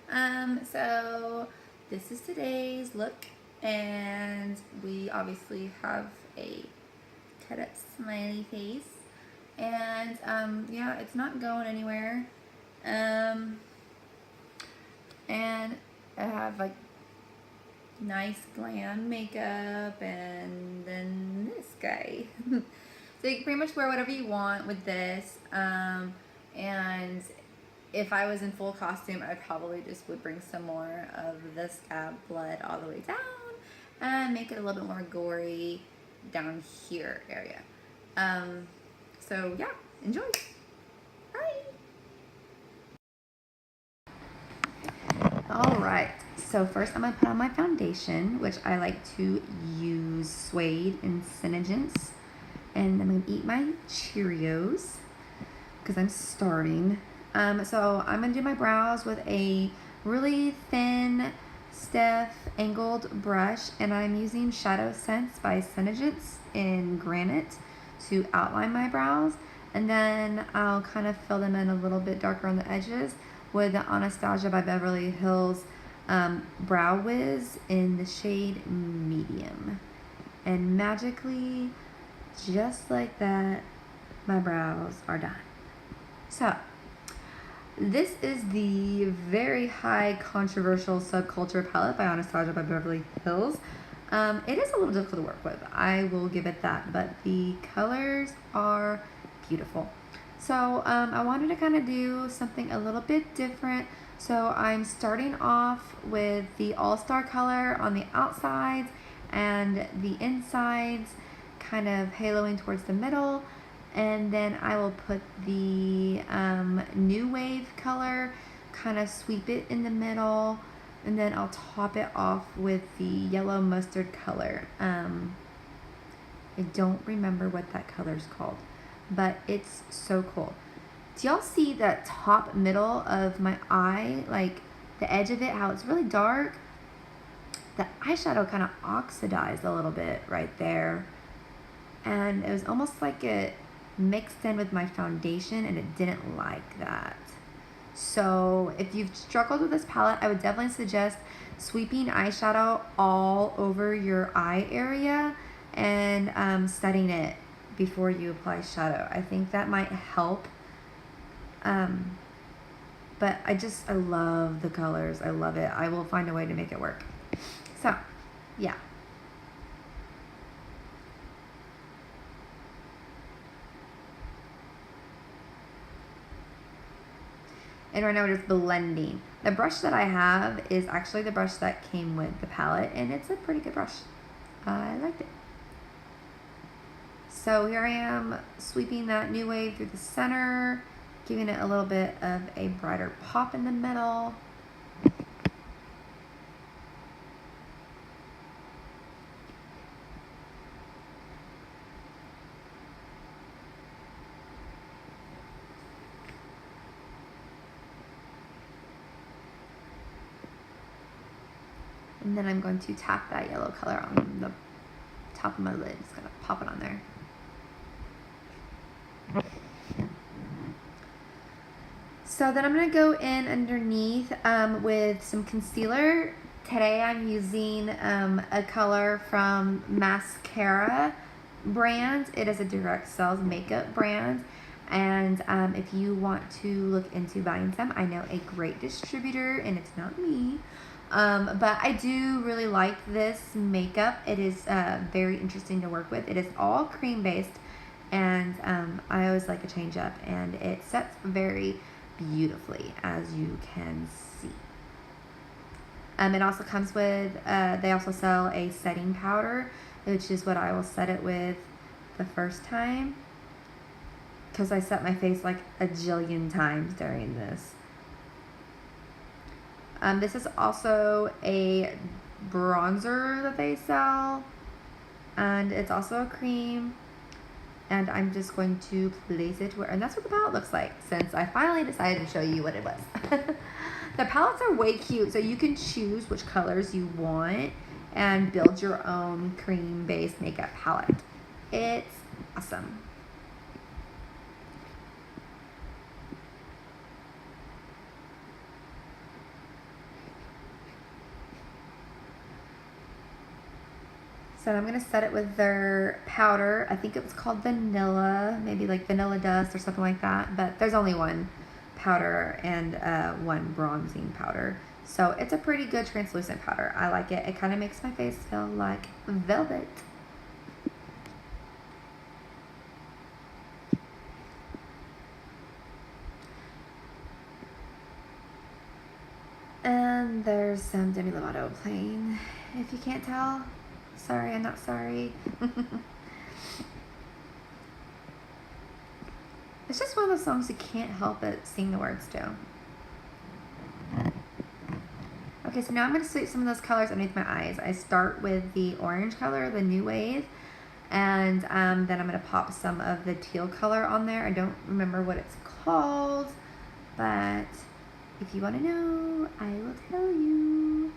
So this is today's look, and we obviously have a cut up smiley face, and yeah, it's not going anywhere. Um, and I have like nice glam makeup, and then this guy. So you can pretty much wear whatever you want with this. And if I was in full costume, I probably just would bring some more of the scab blood all the way down and make it a little bit more gory down here area. So yeah, enjoy. Bye. All right, so first I'm gonna put on my foundation, which I like to use Suede and Synergence. And I'm gonna eat my Cheerios because I'm starving. So I'm gonna do my brows with a really thin, stiff, angled brush, and I'm using Shadow Sense by Synergence in Granite to outline my brows, and then I'll kind of fill them in a little bit darker on the edges with the Anastasia by Beverly Hills Brow Wiz in the shade Medium. And magically, just like that, my brows are done. So, this is the very high controversial Subculture palette by Anastasia by Beverly Hills. It is a little difficult to work with, I will give it that, but the colors are beautiful. So I wanted to kind of do something a little bit different. So I'm starting off with the All-Star color on the outsides and the insides kind of haloing towards the middle. And then I will put the New Wave color, kind of sweep it in the middle, and then I'll top it off with the yellow mustard color. I don't remember what that color is called, but it's so cool. Do y'all see that top middle of my eye, like the edge of it, how it's really dark? The eyeshadow kind of oxidized a little bit right there, and it was almost like it mixed in with my foundation, and it didn't like that. So if you've struggled with this palette, I would definitely suggest sweeping eyeshadow all over your eye area and setting it before you apply shadow. I think that might help. But I love the colors. I love it. I will find a way to make it work. So, yeah. And right now we're just blending. The brush that I have is actually the brush that came with the palette, and it's a pretty good brush. I liked it. So here I am sweeping that New Wave through the center, giving it a little bit of a brighter pop in the middle. And then I'm going to tap that yellow color on the top of my lid. Just gonna pop it on there. So then I'm gonna go in underneath with some concealer. Today I'm using a color from Mascara brand. It is a direct sales makeup brand. And if you want to look into buying some, I know a great distributor, and it's not me. But I do really like this makeup. It is very interesting to work with. It is all cream based, and I always like a change up, and it sets very beautifully, as you can see. It also comes with, they also sell a setting powder, which is what I will set it with the first time, because I set my face like a jillion times during this. This is also a bronzer that they sell, and it's also a cream, and I'm just going to place it where, and that's what the palette looks like, since I finally decided to show you what it was. The palettes are way cute, so you can choose which colors you want and build your own cream-based makeup palette. It's awesome. So I'm going to set it with their powder. I think it was called vanilla, maybe like vanilla dust or something like that. But there's only one powder and one bronzing powder. So it's a pretty good translucent powder. I like it. It kind of makes my face feel like velvet. And there's some Demi Lovato playing. If you can't tell, sorry, I'm not sorry. It's just one of those songs you can't help but sing the words to. Okay, so now I'm going to sweep some of those colors underneath my eyes. I start with the orange color, the New Wave, and then I'm going to pop some of the teal color on there. I don't remember what it's called, but if you want to know, I will tell you.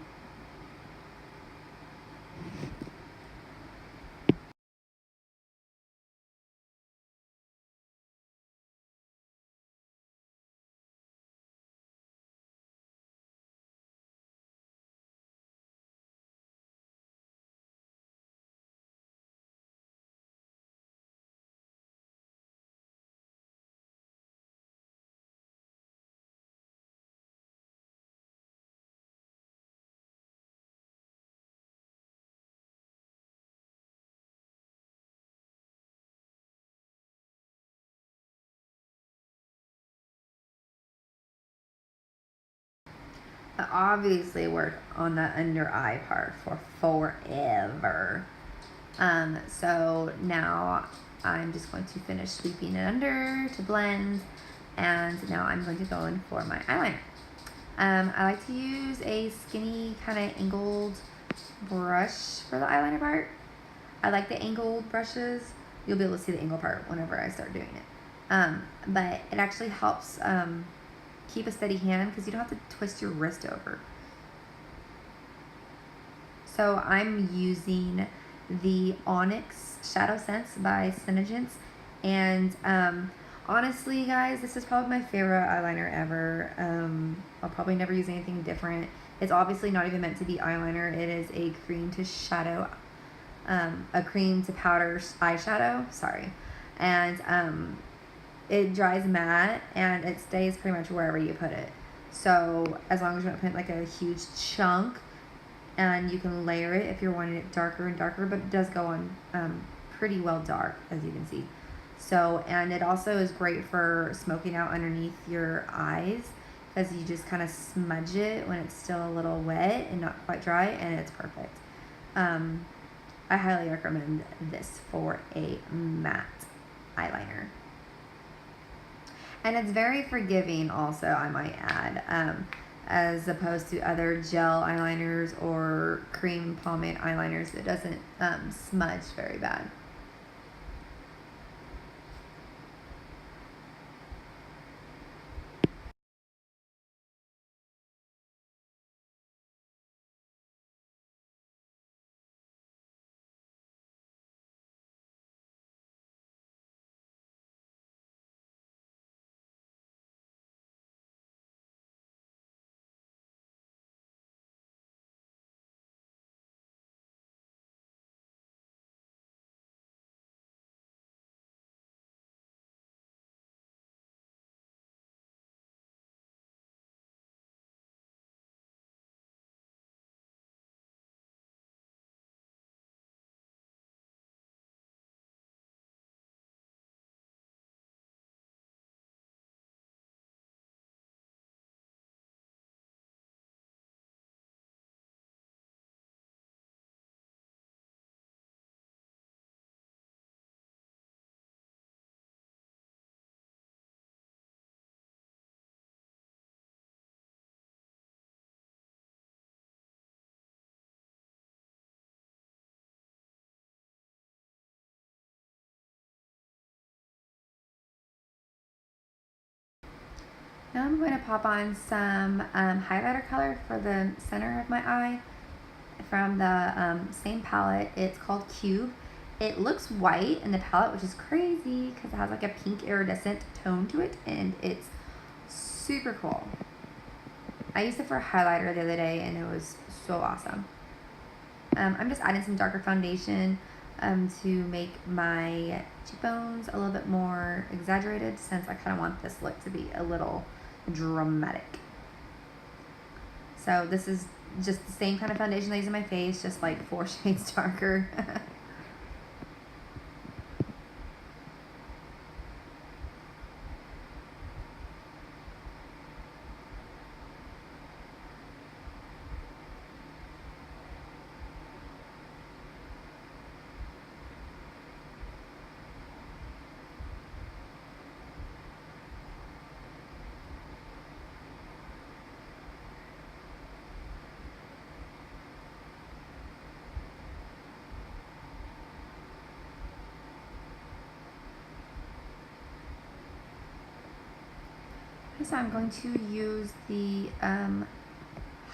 I obviously work on the under eye part for forever. So now I'm just going to finish sweeping it under to blend, and now I'm going to go in for my eyeliner. I like to use a skinny kind of angled brush for the eyeliner part. I like the angled brushes. You'll be able to see the angle part whenever I start doing it. But it actually helps keep a steady hand because you don't have to twist your wrist over. So I'm using the Onyx Shadow Sense by Senegence, and honestly guys, this is probably my favorite eyeliner ever. I'll probably never use anything different. It's obviously not even meant to be eyeliner. It is a cream to shadow, a cream to powder eyeshadow, sorry. And it dries matte and it stays pretty much wherever you put it. So as long as you don't put like a huge chunk, and you can layer it if you're wanting it darker and darker, but it does go on pretty well dark, as you can see. So, and it also is great for smoking out underneath your eyes because you just kind of smudge it when it's still a little wet and not quite dry, and it's perfect. I highly recommend this for a matte eyeliner. And it's very forgiving also, I might add, as opposed to other gel eyeliners or cream pomade eyeliners. It doesn't smudge very bad. Now I'm going to pop on some highlighter color for the center of my eye from the same palette. It's called Cube. It looks white in the palette, which is crazy because it has like a pink iridescent tone to it, and it's super cool. I used it for a highlighter the other day, and it was so awesome. I'm just adding some darker foundation to make my cheekbones a little bit more exaggerated, since I kind of want this look to be a little dramatic. So this is just the same kind of foundation I use in my face, just like 4 shades darker. So I'm going to use the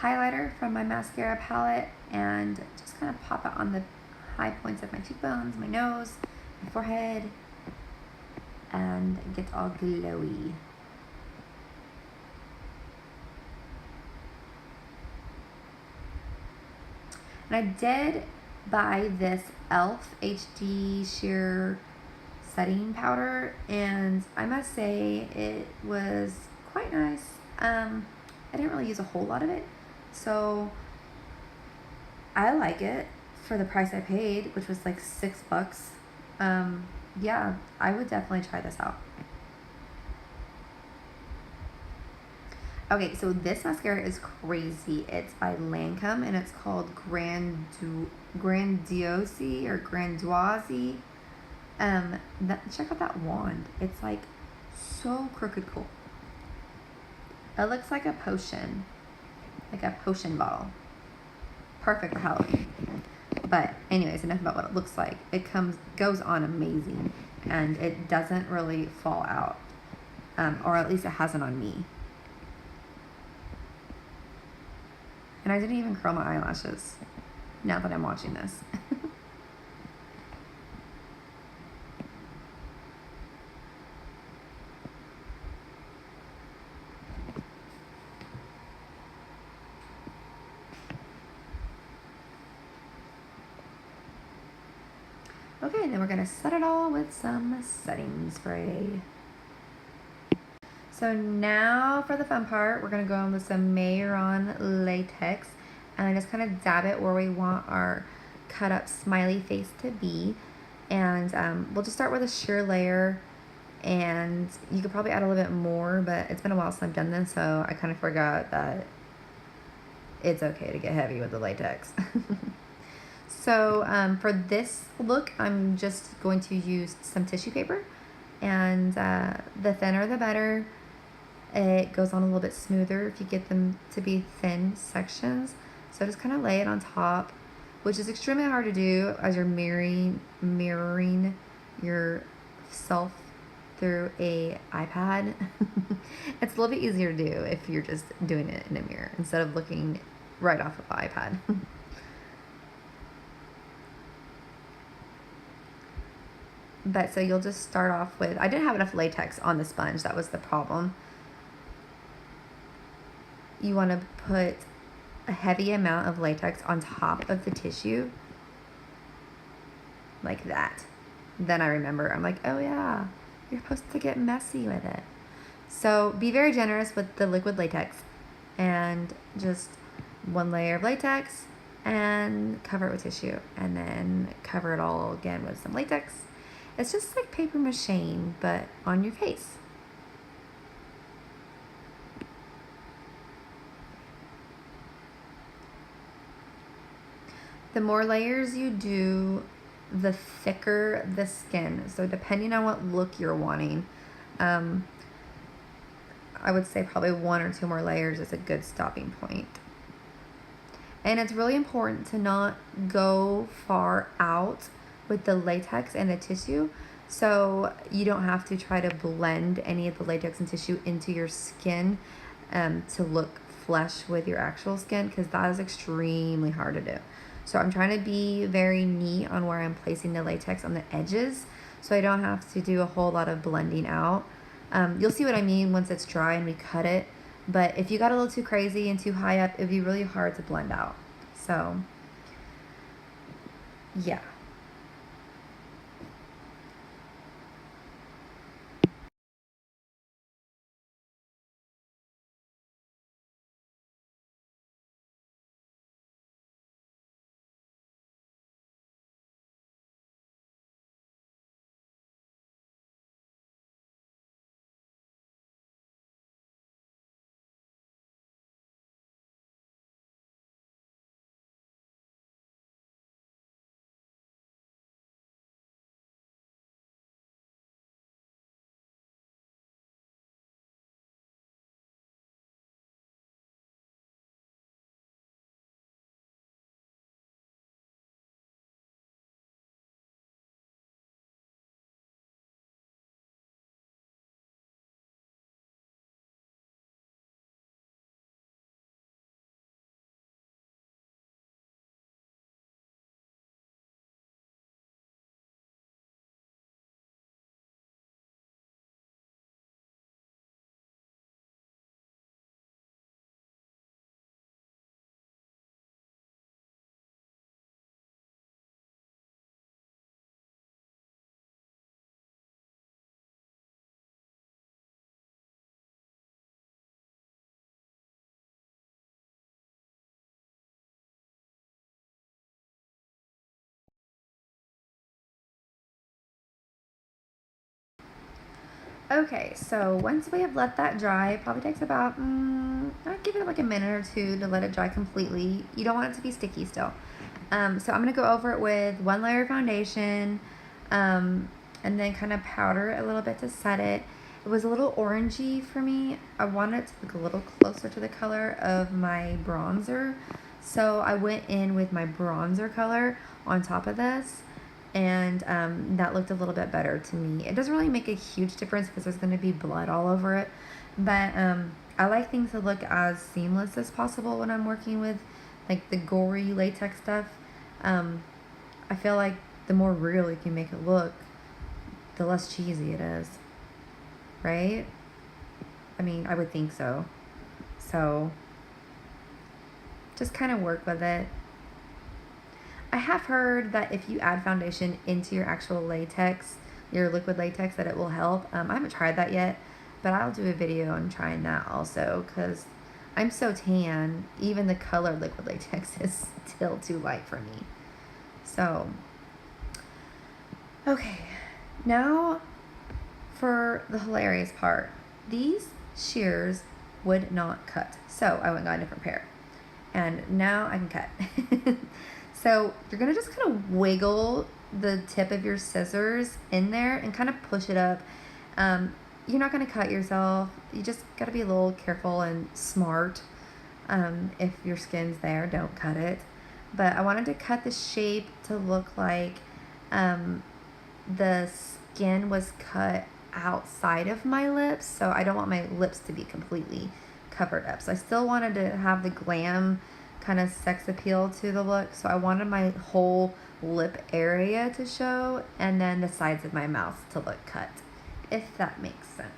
highlighter from my mascara palette and just kind of pop it on the high points of my cheekbones, my nose, my forehead, and get all glowy. And I did buy this e.l.f. HD Sheer setting powder, and I must say it was quite nice. I didn't really use a whole lot of it, so I like it for the price I paid, which was like $6. Yeah, I would definitely try this out. Okay, so this mascara is crazy. It's by Lancome, and it's called Grandiosi or Grandoisi. Check out that wand. It's like so crooked cool. It looks like a potion bottle. Perfect for Halloween. But anyways, enough about what it looks like. It goes on amazing, and it doesn't really fall out, or at least it hasn't on me. And I didn't even curl my eyelashes, now that I'm watching this. Okay, and then we're gonna set it all with some setting spray. So now for the fun part, we're gonna go in with some Mayoron latex and just kind of dab it where we want our cut up smiley face to be. And we'll just start with a sheer layer, and you could probably add a little bit more, but it's been a while since I've done this, so I kind of forgot that it's okay to get heavy with the latex. So for this look, I'm just going to use some tissue paper, and the thinner the better. It goes on a little bit smoother if you get them to be thin sections. So just kind of lay it on top, which is extremely hard to do as you're mirroring yourself through a iPad. It's a little bit easier to do if you're just doing it in a mirror instead of looking right off of the iPad. But so you'll just start off with, I didn't have enough latex on the sponge, that was the problem. You want to put a heavy amount of latex on top of the tissue, like that. Then I remember, I'm like, oh yeah, you're supposed to get messy with it. So be very generous with the liquid latex, and just one layer of latex and cover it with tissue, and then cover it all again with some latex. It's just like paper mache, but on your face. The more layers you do, the thicker the skin. So depending on what look you're wanting, I would say probably 1 or 2 more layers is a good stopping point. And it's really important to not go far out with the latex and the tissue, so you don't have to try to blend any of the latex and tissue into your skin to look flesh with your actual skin, because that is extremely hard to do. So I'm trying to be very neat on where I'm placing the latex on the edges, so I don't have to do a whole lot of blending out. You'll see what I mean once it's dry and we cut it, but if you got a little too crazy and too high up, it'd be really hard to blend out. So Yeah. Okay, so once we have let that dry, it probably takes about, I'd give it like a minute or two to let it dry completely. You don't want it to be sticky still. So I'm going to go over it with one layer of foundation, and then kind of powder it a little bit to set it. It was a little orangey for me. I wanted it to look a little closer to the color of my bronzer. So I went in with my bronzer color on top of this, and that looked a little bit better to me. It doesn't really make a huge difference because there's going to be blood all over it, but I like things to look as seamless as possible when I'm working with like the gory latex stuff. I feel like the more real you can make it look, the less cheesy it is, right? I mean, I would think so. So just kind of work with it. I have heard that if you add foundation into your actual latex, your liquid latex, that it will help. I haven't tried that yet, but I'll do a video on trying that also because I'm so tan. Even the colored liquid latex is still too light for me. So, okay, now for the hilarious part. These shears would not cut, so I went and got a different pair. And now I can cut. So you're gonna just kind of wiggle the tip of your scissors in there and kind of push it up. You're not gonna cut yourself. You just gotta be a little careful and smart. If your skin's there, don't cut it. But I wanted to cut the shape to look like the skin was cut outside of my lips, so I don't want my lips to be completely covered up. So I still wanted to have the glam kind of sex appeal to the look, so I wanted my whole lip area to show and then the sides of my mouth to look cut, if that makes sense.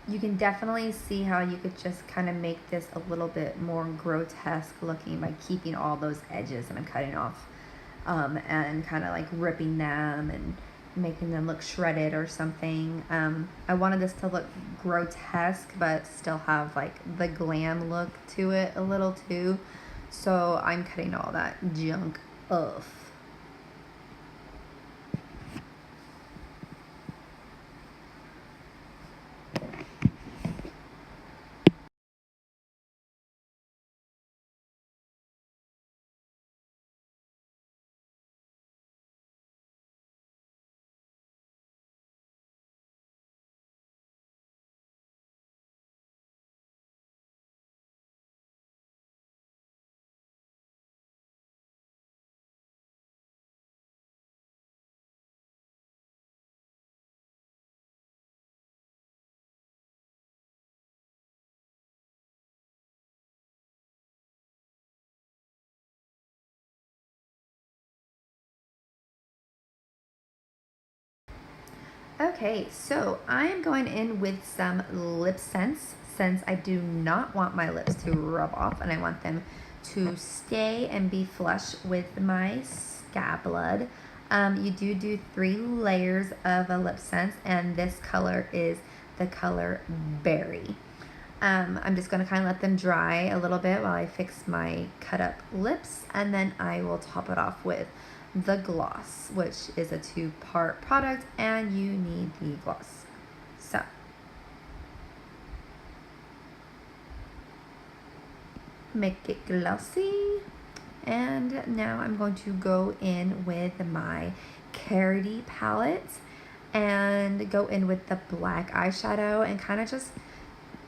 You can definitely see how you could just kind of make this a little bit more grotesque looking by keeping all those edges that I'm cutting off, and kind of like ripping them and making them look shredded or something. I wanted this to look grotesque but still have like the glam look to it a little too. So I'm cutting all that junk off. Okay, so I am going in with some lip sense since I do not want my lips to rub off and I want them to stay and be flush with my scab blood. You do 3 layers of a lip sense, and this color is the color Berry. I'm just going to kind of let them dry a little bit while I fix my cut up lips, and then I will top it off with the gloss, which is a 2-part product, and you need the gloss. So make it glossy, and now I'm going to go in with my Carity palette and go in with the black eyeshadow and kind of just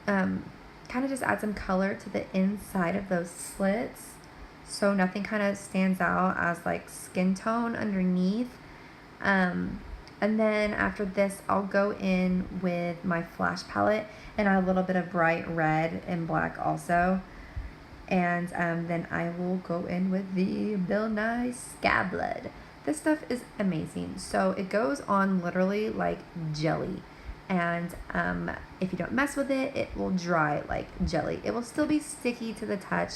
add some color to the inside of those slits so nothing kind of stands out as like skin tone underneath. And then after this, I'll go in with my Flash palette and add a little bit of bright red and black also. And then I will go in with the Bill Nye Scab Blood. This stuff is amazing. So it goes on literally like jelly. And if you don't mess with it, it will dry like jelly. It will still be sticky to the touch.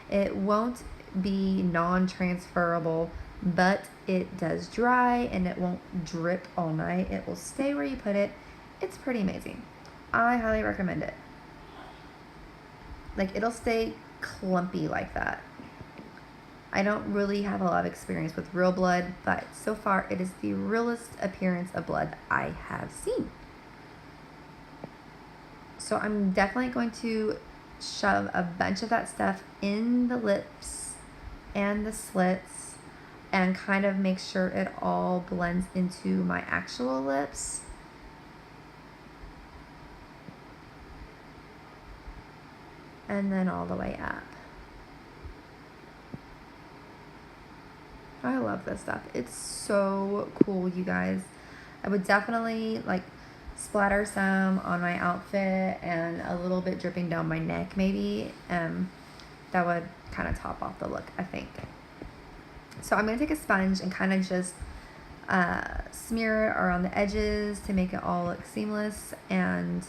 It won't be non-transferable, but it does dry and it won't drip all night. It will stay where you put it. It's pretty amazing. I highly recommend it. Like, it'll stay clumpy like that. I don't really have a lot of experience with real blood, but so far it is the realest appearance of blood I have seen. So I'm definitely going to shove a bunch of that stuff in the lips and the slits and kind of make sure it all blends into my actual lips. And then all the way up. I love this stuff. It's so cool, you guys. I would definitely like splatter some on my outfit and a little bit dripping down my neck maybe. That would kind of top off the look, I think. So I'm going to take a sponge and kind of just smear it around the edges to make it all look seamless and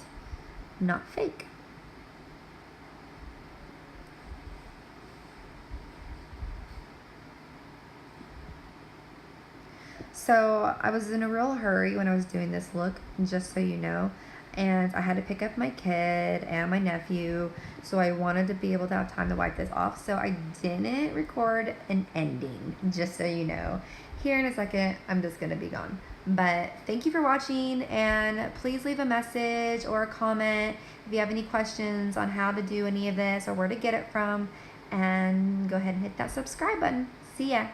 not fake. So I was in a real hurry when I was doing this look, just so you know, and I had to pick up my kid and my nephew, so I wanted to be able to have time to wipe this off, so I didn't record an ending, just so you know. Here in a second, I'm just going to be gone. But thank you for watching, and please leave a message or a comment if you have any questions on how to do any of this or where to get it from, and go ahead and hit that subscribe button. See ya!